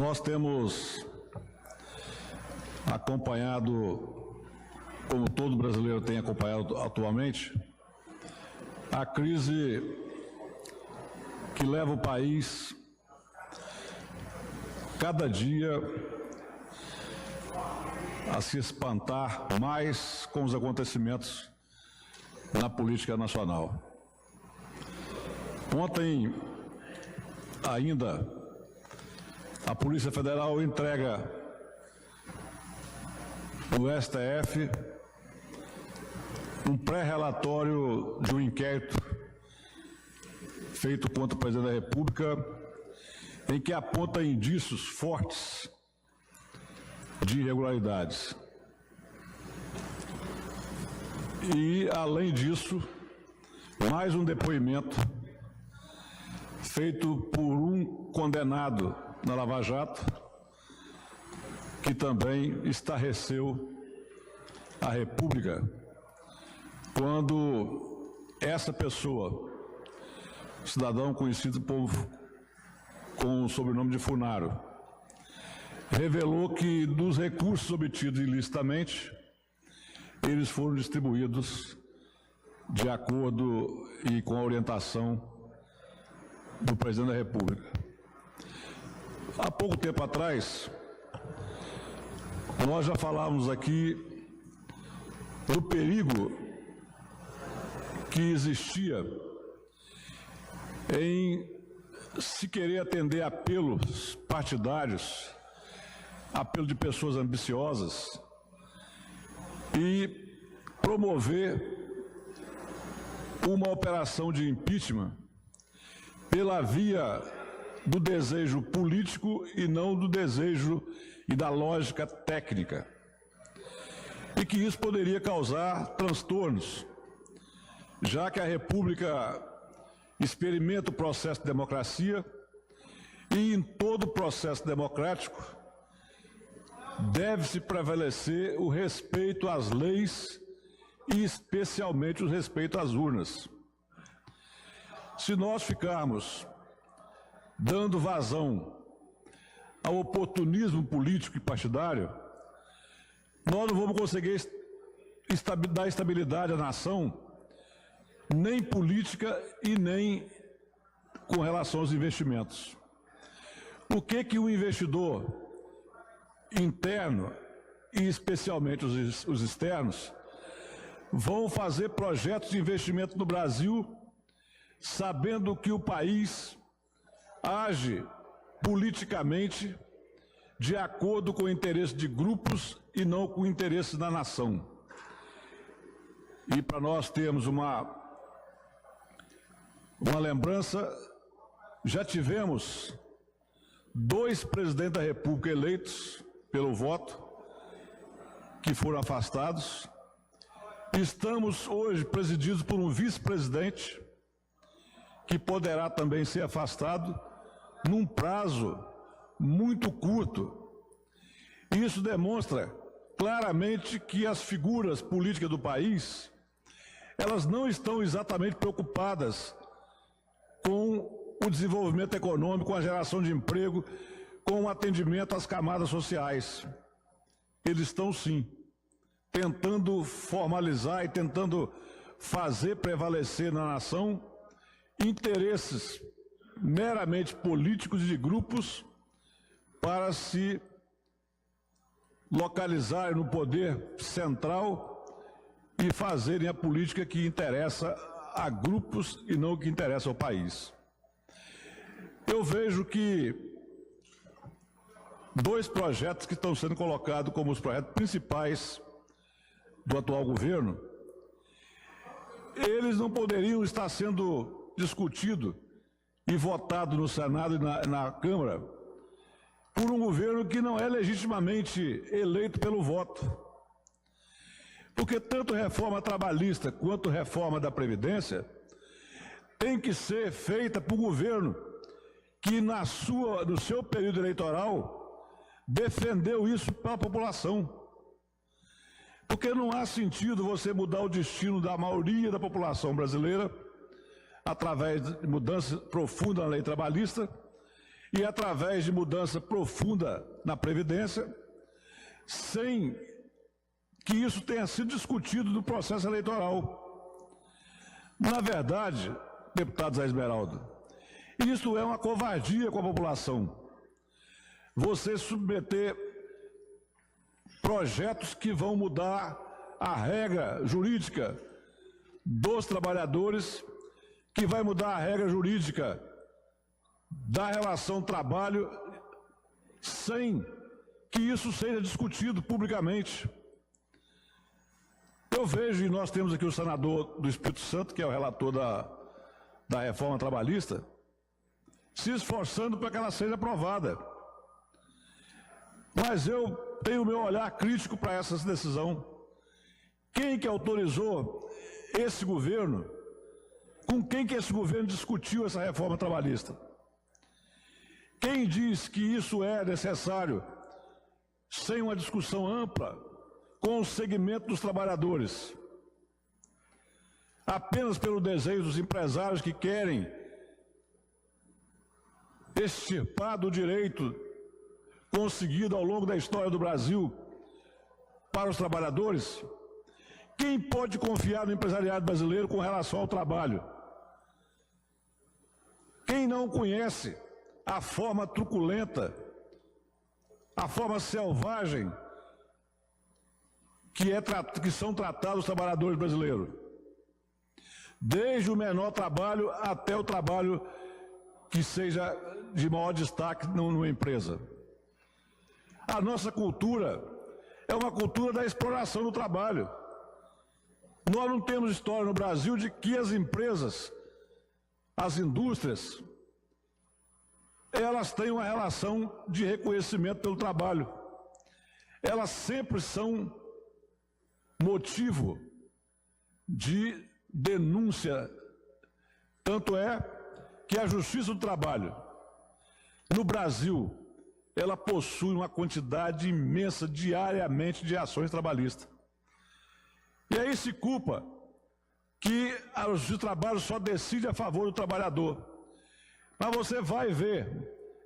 Nós temos acompanhado, como todo brasileiro tem acompanhado atualmente, a crise que leva o país, cada dia, a se espantar mais com os acontecimentos na política nacional. Ontem, ainda, a Polícia Federal entrega no STF um pré-relatório de um inquérito feito contra o presidente da República, em que aponta indícios fortes de irregularidades. E, além disso, mais um depoimento feito por um condenado na Lava Jato, que também estarreceu a República, quando essa pessoa, cidadão conhecido com o sobrenome de Funaro, revelou que dos recursos obtidos ilicitamente, eles foram distribuídos de acordo e com a orientação do presidente da República. Há pouco tempo atrás, nós já falávamos aqui do perigo que existia em se querer atender apelos partidários, apelo de pessoas ambiciosas e promover uma operação de impeachment pela via do desejo político e não do desejo e da lógica técnica. E que isso poderia causar transtornos, já que a República experimenta o processo de democracia e em todo processo democrático deve-se prevalecer o respeito às leis e especialmente o respeito às urnas. Se nós ficarmos dando vazão ao oportunismo político e partidário, nós não vamos conseguir dar estabilidade à nação, nem política e nem com relação aos investimentos. O que o investidor interno e especialmente os externos vão fazer projetos de investimento no Brasil sabendo que o país age politicamente de acordo com o interesse de grupos e não com o interesse da nação. E para nós termos uma lembrança, já tivemos 2 presidentes da República eleitos pelo voto, que foram afastados. Estamos hoje presididos por um vice-presidente, que poderá também ser afastado num prazo muito curto. Isso demonstra claramente que as figuras políticas do país, elas não estão exatamente preocupadas com o desenvolvimento econômico, com a geração de emprego, com o atendimento às camadas sociais. Eles estão, sim, tentando formalizar e tentando fazer prevalecer na nação interesses meramente políticos e de grupos para se localizarem no poder central e fazerem a política que interessa a grupos e não o que interessa ao país. Eu vejo que 2 projetos que estão sendo colocados como os projetos principais do atual governo, eles não poderiam estar sendo discutidos e votados no Senado e na Câmara por um governo que não é legitimamente eleito pelo voto. Porque tanto reforma trabalhista quanto reforma da Previdência tem que ser feita por um governo que no seu período eleitoral defendeu isso para a população. Porque não há sentido você mudar o destino da maioria da população brasileira através de mudanças profundas na lei trabalhista e através de mudança profunda na Previdência, sem que isso tenha sido discutido no processo eleitoral. Na verdade, deputado Zé Esmeralda, isso é uma covardia com a população. Você submeter projetos que vão mudar a regra jurídica dos trabalhadores, que vai mudar a regra jurídica da relação trabalho, sem que isso seja discutido publicamente. Eu vejo, e nós temos aqui o senador do Espírito Santo, que é o relator da reforma trabalhista, se esforçando para que ela seja aprovada. Mas eu tenho o meu olhar crítico para essa decisão. Quem que autorizou esse governo? Com quem que esse governo discutiu essa reforma trabalhista? Quem diz que isso é necessário sem uma discussão ampla com o segmento dos trabalhadores? Apenas pelo desejo dos empresários que querem extirpar do direito conseguido ao longo da história do Brasil para os trabalhadores? Quem pode confiar no empresariado brasileiro com relação ao trabalho? Quem não conhece a forma truculenta, a forma selvagem que são tratados os trabalhadores brasileiros? Desde o menor trabalho até o trabalho que seja de maior destaque numa empresa. A nossa cultura é uma cultura da exploração do trabalho. Nós não temos história no Brasil de que as empresas, as indústrias, elas têm uma relação de reconhecimento pelo trabalho. Elas sempre são motivo de denúncia. Tanto é que a Justiça do Trabalho, no Brasil, ela possui uma quantidade imensa diariamente de ações trabalhistas. E aí se culpa que a Justiça do Trabalho só decide a favor do trabalhador. Mas você vai ver,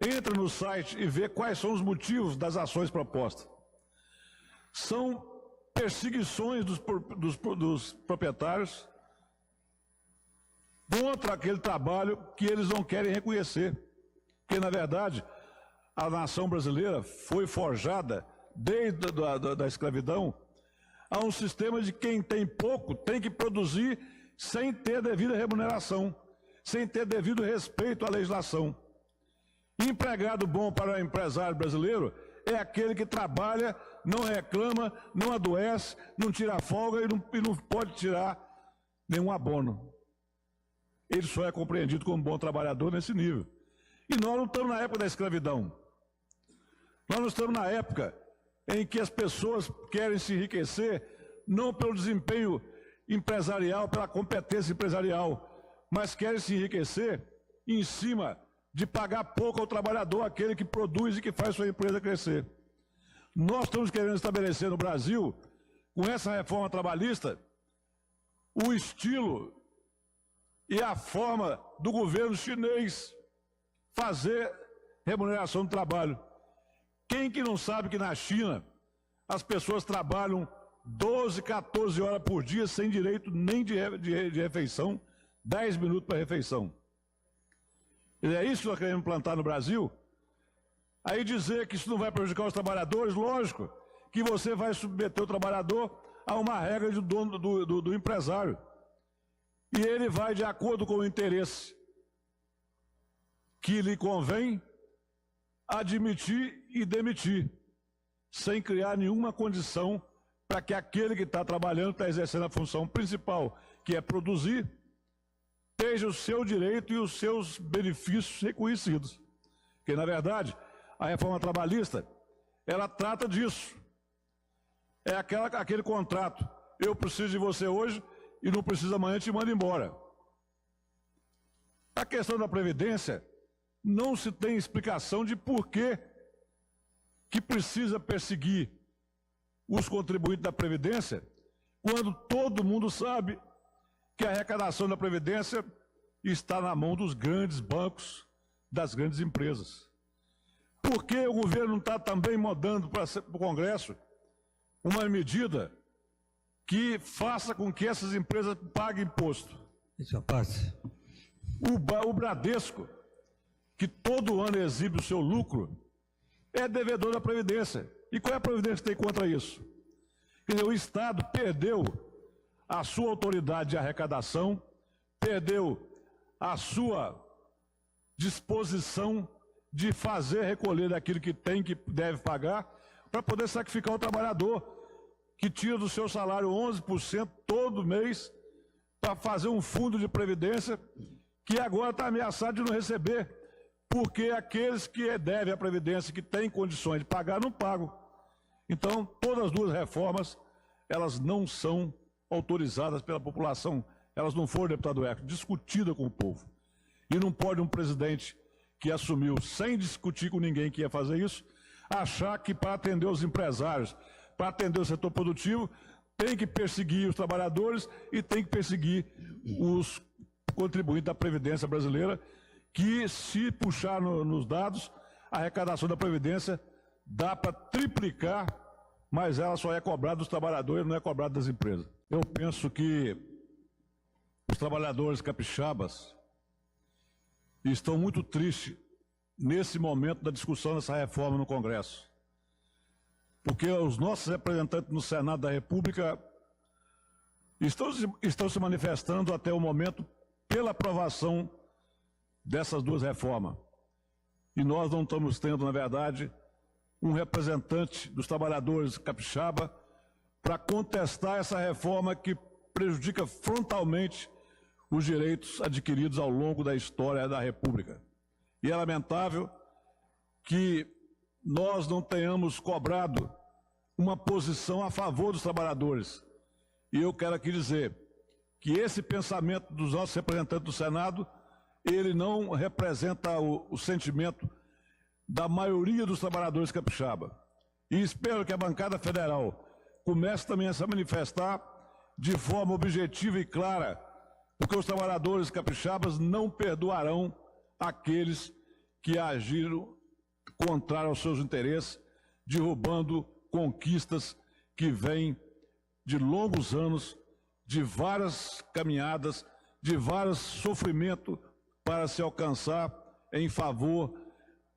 entra no site e vê quais são os motivos das ações propostas. São perseguições dos proprietários contra aquele trabalho que eles não querem reconhecer. Porque, na verdade, a nação brasileira foi forjada, desde da escravidão, a um sistema de quem tem pouco tem que produzir sem ter devida remuneração, sem ter devido respeito à legislação. Empregado bom para o empresário brasileiro é aquele que trabalha, não reclama, não adoece, não tira folga e não pode tirar nenhum abono. Ele só é compreendido como bom trabalhador nesse nível. E nós não estamos na época da escravidão. Nós não estamos na época em que as pessoas querem se enriquecer não pelo desempenho empresarial, pela competência empresarial, mas querem se enriquecer em cima de pagar pouco ao trabalhador, aquele que produz e que faz sua empresa crescer. Nós estamos querendo estabelecer no Brasil, com essa reforma trabalhista, o estilo e a forma do governo chinês fazer remuneração do trabalho. Quem que não sabe que na China as pessoas trabalham 12, 14 horas por dia sem direito nem de refeição, 10 minutos para refeição? E é isso que nós queremos implantar no Brasil? Aí dizer que isso não vai prejudicar os trabalhadores, lógico que você vai submeter o trabalhador a uma regra do dono do empresário. E ele vai de acordo com o interesse que lhe convém admitir e demitir, sem criar nenhuma condição para que aquele que está trabalhando, está exercendo a função principal, que é produzir, esteja o seu direito e os seus benefícios reconhecidos. Porque, na verdade, a reforma trabalhista, ela trata disso. É aquele contrato, eu preciso de você hoje e não preciso amanhã, te mando embora. A questão da Previdência, não se tem explicação de por que precisa perseguir os contribuintes da Previdência, quando todo mundo sabe que a arrecadação da Previdência está na mão dos grandes bancos, das grandes empresas. Por que o governo não está também mandando para o Congresso uma medida que faça com que essas empresas paguem imposto? Isso, passe. O Bradesco, que todo ano exibe o seu lucro, é devedor da Previdência. E qual é a Previdência que tem contra isso? Quer dizer, o Estado perdeu a sua autoridade de arrecadação, perdeu a sua disposição de fazer recolher daquilo que tem, que deve pagar, para poder sacrificar o trabalhador, que tira do seu salário 11% todo mês, para fazer um fundo de previdência, que agora está ameaçado de não receber, porque aqueles que devem a previdência, que têm condições de pagar, não pagam. Então, todas as duas reformas, elas não são autorizadas pela população, elas não foram, deputado Hércules, discutidas com o povo. E não pode um presidente que assumiu sem discutir com ninguém que ia fazer isso, achar que para atender os empresários, para atender o setor produtivo, tem que perseguir os trabalhadores e tem que perseguir os contribuintes da Previdência brasileira, que se puxar nos dados, a arrecadação da Previdência dá para triplicar, mas ela só é cobrada dos trabalhadores, não é cobrada das empresas. Eu penso que os trabalhadores capixabas estão muito tristes nesse momento da discussão dessa reforma no Congresso. Porque os nossos representantes no Senado da República estão se manifestando até o momento pela aprovação dessas duas reformas. E nós não estamos tendo, na verdade, um representante dos trabalhadores capixaba para contestar essa reforma que prejudica frontalmente os direitos adquiridos ao longo da história da República. E é lamentável que nós não tenhamos cobrado uma posição a favor dos trabalhadores. E eu quero aqui dizer que esse pensamento dos nossos representantes do Senado, ele não representa o sentimento da maioria dos trabalhadores capixaba. E espero que a bancada federal comece também a se manifestar de forma objetiva e clara, porque os trabalhadores capixabas não perdoarão aqueles que agiram contrário aos seus interesses, derrubando conquistas que vêm de longos anos, de várias caminhadas, de vários sofrimentos para se alcançar em favor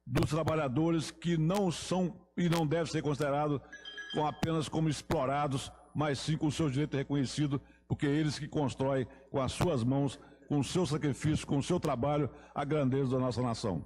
dos trabalhadores que não são e não devem ser considerados apenas como explorados, mas sim com o seu direito reconhecido, porque é eles que constroem com as suas mãos, com o seu sacrifício, com o seu trabalho, a grandeza da nossa nação.